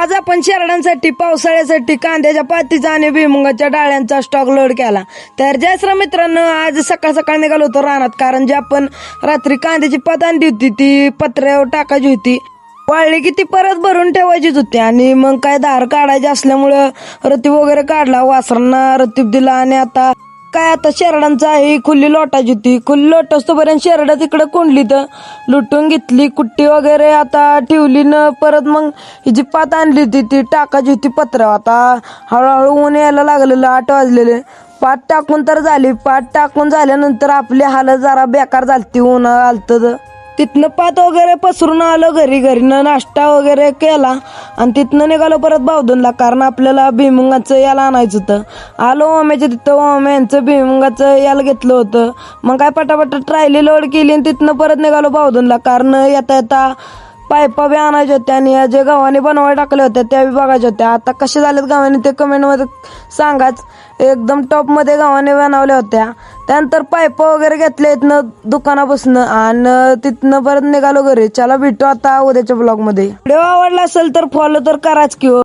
आज आपण शेरडांसाठी पावसाळ्यासाठी कांद्याच्या पातीचा आणि भुईमुगाच्या डाळ्यांचा स्टॉक लोड केला। तर जय मित्रांनो, आज सकाळ सकाळ निघालो होतो रानात, कारण जे आपण रात्री कांद्याची पात आणली होती ती पत्र्यावर टाकायची होती, वाळली की ती परत भरून ठेवायचीच होती। आणि मग काय धार काढायची असल्यामुळं रतीब वगैरे काढला, वासरांना रतीब दिला आणि आता शेरडांचा ही खुल्ली लोटायची होती। खुल्ली लोटस्तोपर्यंत शेरडा तिकडे कोंडली तर लुटून घेतली, कुट्टी वगैरे आता ठेवली न परत मग ही जी पात आणली होती ती टाकायची होती पत्र्यावर। आता हळूहळू ऊन यायला लागलेलं, 8 वाजलेले। पात टाकून तर झाली, पात टाकून झाल्यानंतर आपली हालत जरा बेकार झालती, ऊन आलतं। तिथनं पात वगैरे पसरून आलो घरी, घरीनं नाश्ता वगैरे केला आणि तिथनं निघालो परत बावधनला, कारण आपल्याला भुईमुगाचं याला आणायचं होतं। आलो ओम्याच्या तिथं, ओम्यांचं भुईमुगाचं याला घेतलं होतं। मग काय पटापट ट्रायली लोड केली आणि तिथनं परत निघालो बावधनला, कारण येता येता पायपा बी आणायच्या होत्या आणि या जे गव्हाने बनवायला टाकल्या होत्या त्या बी बघायच्या होत्या। आता कसे झालेत गव्हाने ते कमेंटमध्ये सांगाच, एकदम टॉप मध्ये गव्हाने बनवल्या होत्या। त्यानंतर पायप वगैरे घेतले इथनं दुकानापासून आणि तिथनं परत निघालो घरी। चला भेटू आता उद्याच्या ब्लॉग मध्ये। व्हिडिओ आवडला असेल तर फॉलो तर कराच की।